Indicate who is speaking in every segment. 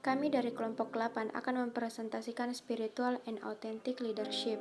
Speaker 1: Kami dari kelompok 8 akan mempresentasikan spiritual and authentic leadership.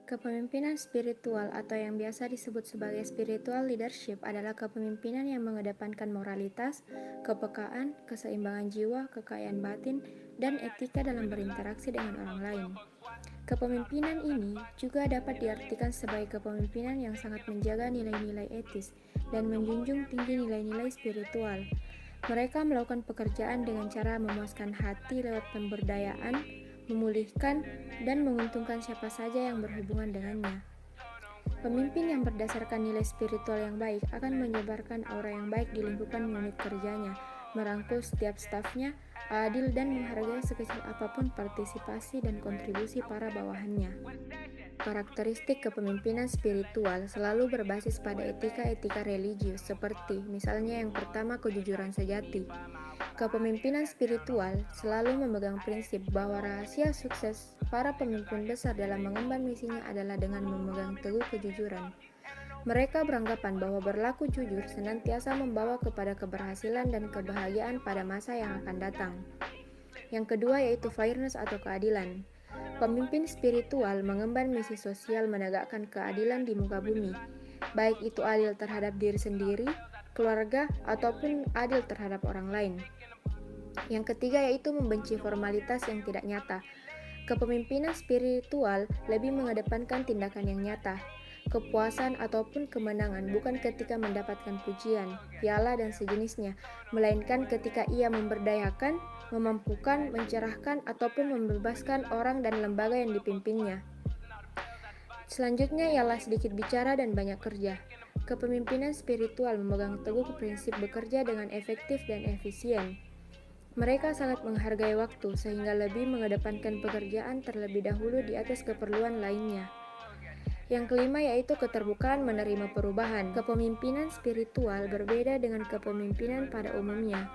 Speaker 1: Kepemimpinan spiritual atau yang biasa disebut sebagai spiritual leadership adalah kepemimpinan yang mengedepankan moralitas, kepekaan, keseimbangan jiwa, kekayaan batin, dan etika dalam berinteraksi dengan orang lain. Kepemimpinan ini juga dapat diartikan sebagai kepemimpinan yang sangat menjaga nilai-nilai etis dan menjunjung tinggi nilai-nilai spiritual. Mereka melakukan pekerjaan dengan cara memuaskan hati lewat pemberdayaan, memulihkan, dan menguntungkan siapa saja yang berhubungan dengannya. Pemimpin yang berdasarkan nilai spiritual yang baik akan menyebarkan aura yang baik di lingkupan unit kerjanya, merangkul setiap stafnya, adil dan menghargai sekecil apapun partisipasi dan kontribusi para bawahannya. Karakteristik kepemimpinan spiritual selalu berbasis pada etika-etika religius seperti misalnya yang pertama kejujuran sejati. Kepemimpinan spiritual selalu memegang prinsip bahwa rahasia sukses para pemimpin besar dalam mengemban misinya adalah dengan memegang teguh kejujuran. Mereka beranggapan bahwa berlaku jujur senantiasa membawa kepada keberhasilan dan kebahagiaan pada masa yang akan datang. Yang kedua yaitu fairness atau keadilan. Pemimpin spiritual mengemban misi sosial menegakkan keadilan di muka bumi, baik itu adil terhadap diri sendiri, keluarga, ataupun adil terhadap orang lain. Yang ketiga yaitu membenci formalitas yang tidak nyata. Kepemimpinan spiritual lebih mengedepankan tindakan yang nyata, kepuasan ataupun kemenangan bukan ketika mendapatkan pujian, piala dan sejenisnya, melainkan ketika ia memberdayakan, memampukan, mencerahkan ataupun membebaskan orang dan lembaga yang dipimpinnya. Selanjutnya ialah sedikit bicara dan banyak kerja. Kepemimpinan spiritual memegang teguh prinsip bekerja dengan efektif dan efisien. Mereka sangat menghargai waktu sehingga lebih mengedepankan pekerjaan terlebih dahulu di atas keperluan lainnya. Yang kelima yaitu keterbukaan menerima perubahan. Kepemimpinan spiritual berbeda dengan kepemimpinan pada umumnya.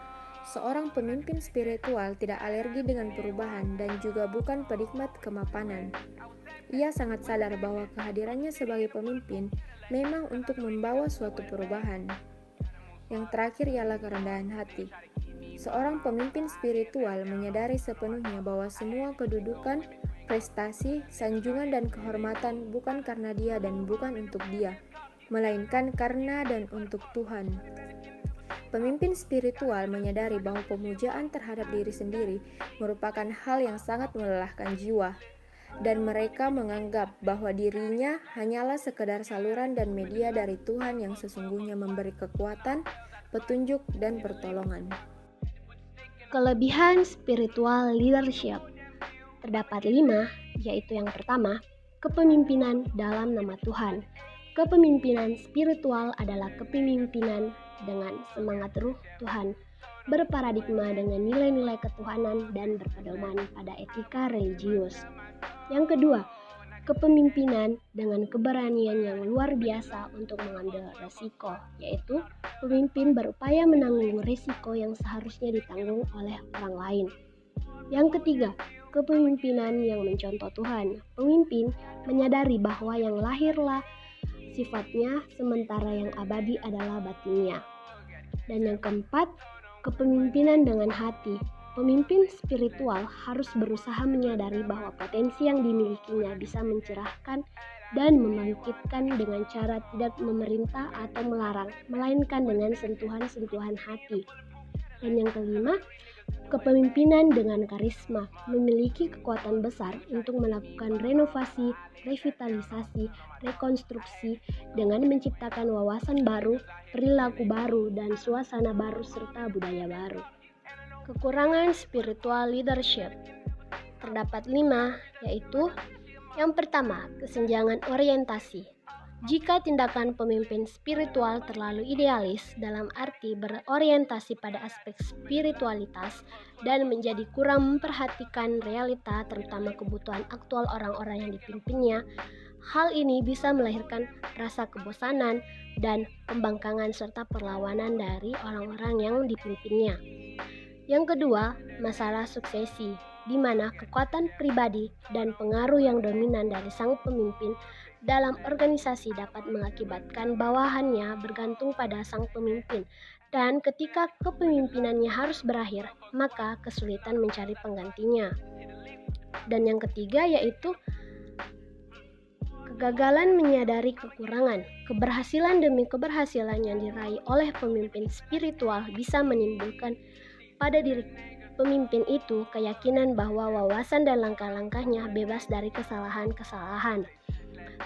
Speaker 1: Seorang pemimpin spiritual tidak alergi dengan perubahan dan juga bukan penikmat kemapanan. Ia sangat sadar bahwa kehadirannya sebagai pemimpin memang untuk membawa suatu perubahan. Yang terakhir ialah kerendahan hati. Seorang pemimpin spiritual menyadari sepenuhnya bahwa semua kedudukan, prestasi, sanjungan dan kehormatan bukan karena dia dan bukan untuk dia, melainkan karena dan untuk Tuhan. Pemimpin spiritual menyadari bahwa pemujaan terhadap diri sendiri merupakan hal yang sangat melelahkan jiwa, dan mereka menganggap bahwa dirinya hanyalah sekedar saluran dan media dari Tuhan yang sesungguhnya memberi kekuatan, petunjuk, dan pertolongan.
Speaker 2: Kelebihan spiritual leadership terdapat 5, yaitu yang pertama, kepemimpinan dalam nama Tuhan. Kepemimpinan spiritual adalah kepemimpinan dengan semangat ruh Tuhan, berparadigma dengan nilai-nilai ketuhanan dan berpedoman pada etika religius. Yang kedua, kepemimpinan dengan keberanian yang luar biasa untuk mengambil resiko, yaitu pemimpin berupaya menanggung risiko yang seharusnya ditanggung oleh orang lain. Yang ketiga, kepemimpinan yang mencontoh Tuhan. Pemimpin menyadari bahwa yang lahirlah sifatnya, sementara yang abadi adalah batinnya. Dan yang keempat, kepemimpinan dengan hati. Pemimpin spiritual harus berusaha menyadari bahwa potensi yang dimilikinya bisa mencerahkan dan membangkitkan dengan cara tidak memerintah atau melarang, melainkan dengan sentuhan-sentuhan hati. Dan yang kelima, kepemimpinan dengan karisma, memiliki kekuatan besar untuk melakukan renovasi, revitalisasi, rekonstruksi dengan menciptakan wawasan baru, perilaku baru, dan suasana baru serta budaya baru. Kekurangan spiritual leadership terdapat 5, yaitu yang pertama, kesenjangan orientasi. Jika tindakan pemimpin spiritual terlalu idealis dalam arti berorientasi pada aspek spiritualitas dan menjadi kurang memperhatikan realita terutama kebutuhan aktual orang-orang yang dipimpinnya, hal ini bisa melahirkan rasa kebosanan dan pembangkangan serta perlawanan dari orang-orang yang dipimpinnya. Yang kedua, masalah suksesi, di mana kekuatan pribadi dan pengaruh yang dominan dari sang pemimpin dalam organisasi dapat mengakibatkan bawahannya bergantung pada sang pemimpin Dan ketika kepemimpinannya harus berakhir, maka kesulitan mencari penggantinya. Dan yang ketiga yaitu kegagalan menyadari kekurangan. Keberhasilan demi keberhasilan yang diraih oleh pemimpin spiritual bisa menimbulkan pada diri pemimpin itu keyakinan bahwa wawasan dan langkah-langkahnya bebas dari kesalahan-kesalahan.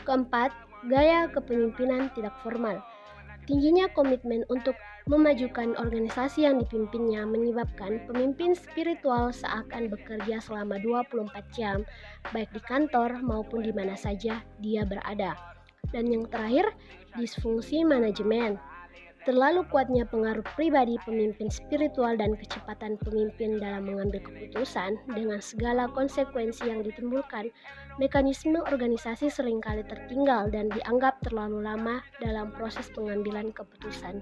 Speaker 2: Keempat, gaya kepemimpinan tidak formal. Tingginya komitmen untuk memajukan organisasi yang dipimpinnya menyebabkan pemimpin spiritual seakan bekerja selama 24 jam, baik di kantor maupun di mana saja dia berada. Dan yang terakhir, disfungsi manajemen. Terlalu kuatnya pengaruh pribadi pemimpin spiritual dan kecepatan pemimpin dalam mengambil keputusan dengan segala konsekuensi yang ditimbulkan, mekanisme organisasi seringkali tertinggal dan dianggap terlalu lama dalam proses pengambilan keputusan.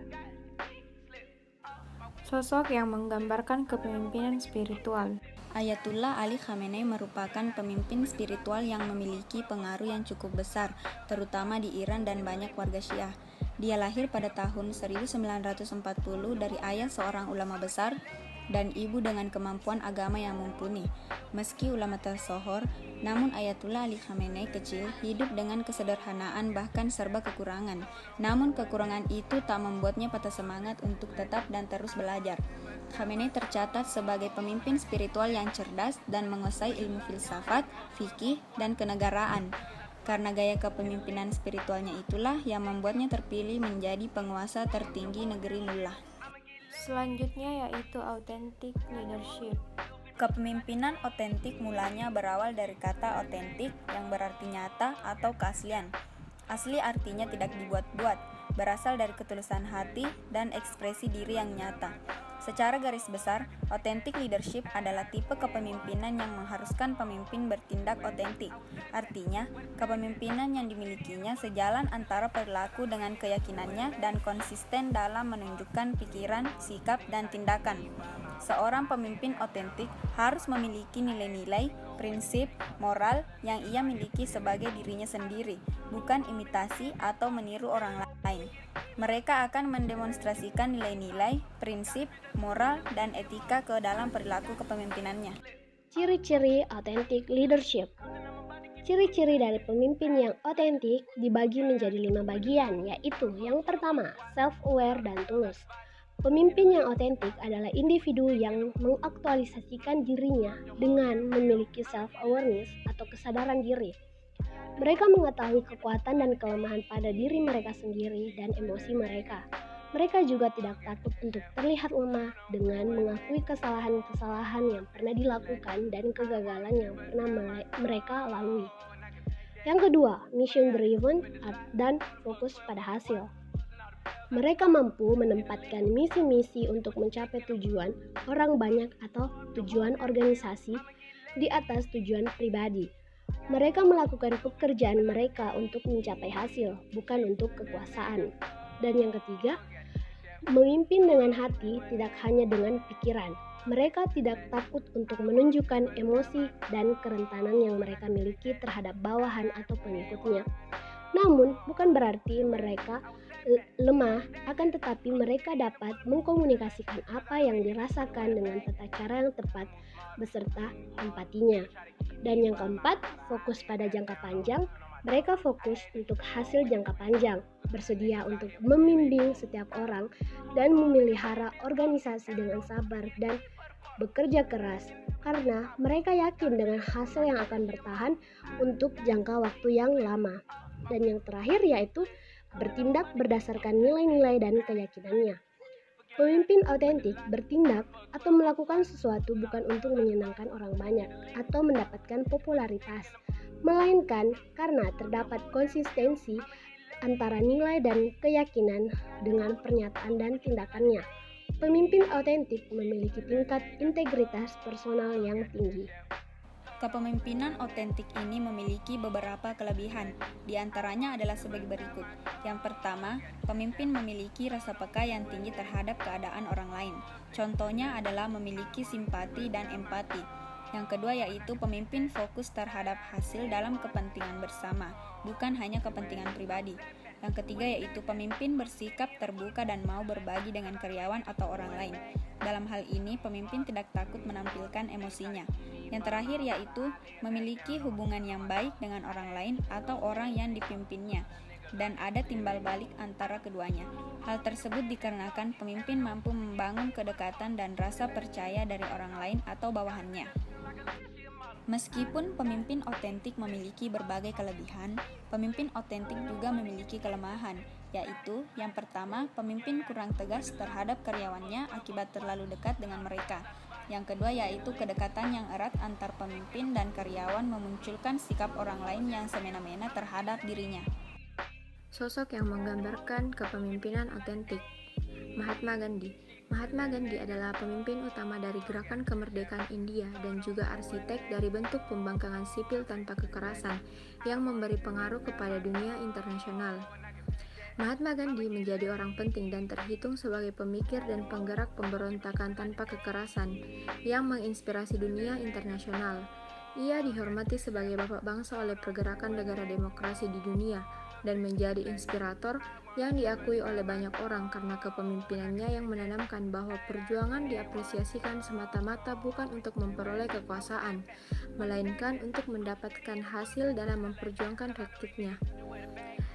Speaker 1: Sosok yang menggambarkan kepemimpinan spiritual.
Speaker 3: Ayatullah Ali Khamenei merupakan pemimpin spiritual yang memiliki pengaruh yang cukup besar, terutama di Iran dan banyak warga Syiah. Dia lahir pada tahun 1940 dari ayah seorang ulama besar dan ibu dengan kemampuan agama yang mumpuni. Meski ulama tersohor, namun Ayatullah Ali Khamenei kecil hidup dengan kesederhanaan bahkan serba kekurangan. Namun kekurangan itu tak membuatnya patah semangat untuk tetap dan terus belajar. Khamenei tercatat sebagai pemimpin spiritual yang cerdas dan menguasai ilmu filsafat, fikih, dan kenegaraan. Karena gaya kepemimpinan spiritualnya itulah yang membuatnya terpilih menjadi penguasa tertinggi negeri Lullah.
Speaker 1: Selanjutnya yaitu authentic leadership.
Speaker 3: Kepemimpinan otentik mulanya berawal dari kata otentik yang berarti nyata atau keaslian. Asli artinya tidak dibuat-buat, berasal dari ketulusan hati dan ekspresi diri yang nyata. Secara garis besar, authentic leadership adalah tipe kepemimpinan yang mengharuskan pemimpin bertindak otentik. Artinya, kepemimpinan yang dimilikinya sejalan antara perilaku dengan keyakinannya dan konsisten dalam menunjukkan pikiran, sikap, dan tindakan. Seorang pemimpin otentik harus memiliki nilai-nilai, prinsip, moral yang ia miliki sebagai dirinya sendiri, bukan imitasi atau meniru orang lain. Mereka akan mendemonstrasikan nilai-nilai, prinsip, moral, dan etika ke dalam perilaku kepemimpinannya.
Speaker 2: Ciri-ciri authentic leadership. Ciri-ciri dari pemimpin yang otentik dibagi menjadi 5 bagian, yaitu yang pertama, self-aware dan tulus. Pemimpin yang otentik adalah individu yang mengaktualisasikan dirinya dengan memiliki self-awareness atau kesadaran diri. Mereka mengetahui kekuatan dan kelemahan pada diri mereka sendiri dan emosi mereka. Mereka juga tidak takut untuk terlihat lemah dengan mengakui kesalahan-kesalahan yang pernah dilakukan dan kegagalan yang pernah mereka lalui. Yang kedua, mission driven dan fokus pada hasil. Mereka mampu menempatkan misi-misi untuk mencapai tujuan orang banyak atau tujuan organisasi di atas tujuan pribadi. Mereka melakukan pekerjaan mereka untuk mencapai hasil, bukan untuk kekuasaan. Dan yang ketiga, memimpin dengan hati, tidak hanya dengan pikiran. Mereka tidak takut untuk menunjukkan emosi dan kerentanan yang mereka miliki terhadap bawahan atau pengikutnya. Namun, bukan berarti mereka lemah, akan tetapi mereka dapat mengkomunikasikan apa yang dirasakan dengan tata cara yang tepat beserta empatinya. Dan yang keempat, fokus pada jangka panjang. Mereka fokus untuk hasil jangka panjang, bersedia untuk membimbing setiap orang dan memelihara organisasi dengan sabar dan bekerja keras, karena mereka yakin dengan hasil yang akan bertahan untuk jangka waktu yang lama. Dan yang terakhir yaitu bertindak berdasarkan nilai-nilai dan keyakinannya. Pemimpin autentik bertindak atau melakukan sesuatu bukan untuk menyenangkan orang banyak atau mendapatkan popularitas, melainkan karena terdapat konsistensi antara nilai dan keyakinan dengan pernyataan dan tindakannya. Pemimpin autentik memiliki tingkat integritas personal yang tinggi.
Speaker 3: Kepemimpinan otentik ini memiliki beberapa kelebihan, di antaranya adalah sebagai berikut. Yang pertama, pemimpin memiliki rasa peka yang tinggi terhadap keadaan orang lain. Contohnya adalah memiliki simpati dan empati. Yang kedua yaitu pemimpin fokus terhadap hasil dalam kepentingan bersama, bukan hanya kepentingan pribadi. Yang ketiga yaitu pemimpin bersikap terbuka dan mau berbagi dengan karyawan atau orang lain. Dalam hal ini, pemimpin tidak takut menampilkan emosinya. Yang terakhir yaitu memiliki hubungan yang baik dengan orang lain atau orang yang dipimpinnya, dan ada timbal balik antara keduanya. Hal tersebut dikarenakan pemimpin mampu membangun kedekatan dan rasa percaya dari orang lain atau bawahannya. Meskipun pemimpin otentik memiliki berbagai kelebihan, pemimpin otentik juga memiliki kelemahan, yaitu yang pertama, pemimpin kurang tegas terhadap karyawannya akibat terlalu dekat dengan mereka. Yang kedua yaitu kedekatan yang erat antar pemimpin dan karyawan memunculkan sikap orang lain yang semena-mena terhadap dirinya.
Speaker 1: Sosok yang menggambarkan kepemimpinan otentik. Mahatma Gandhi. Mahatma Gandhi adalah pemimpin utama dari gerakan kemerdekaan India dan juga arsitek dari bentuk pembangkangan sipil tanpa kekerasan yang memberi pengaruh kepada dunia internasional. Mahatma Gandhi menjadi orang penting dan terhitung sebagai pemikir dan penggerak pemberontakan tanpa kekerasan yang menginspirasi dunia internasional. Ia dihormati sebagai bapak bangsa oleh pergerakan negara demokrasi di dunia dan menjadi inspirator yang diakui oleh banyak orang karena kepemimpinannya yang menanamkan bahwa perjuangan diapresiasikan semata-mata bukan untuk memperoleh kekuasaan, melainkan untuk mendapatkan hasil dalam memperjuangkan rakyatnya.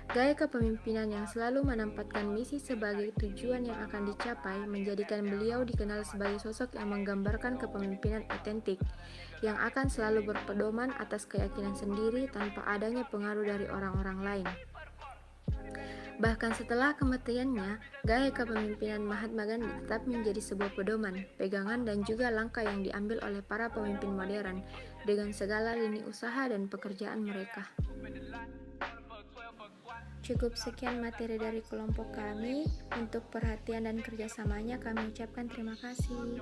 Speaker 1: Gaya kepemimpinan yang selalu menempatkan misi sebagai tujuan yang akan dicapai menjadikan beliau dikenal sebagai sosok yang menggambarkan kepemimpinan otentik, yang akan selalu berpedoman atas keyakinan sendiri tanpa adanya pengaruh dari orang-orang lain. Bahkan setelah kematiannya, gaya kepemimpinan Mahatma Gandhi tetap menjadi sebuah pedoman, pegangan dan juga langkah yang diambil oleh para pemimpin modern dengan segala lini usaha dan pekerjaan mereka. Cukup sekian materi dari kelompok kami. Untuk perhatian dan kerjasamanya kami ucapkan terima kasih.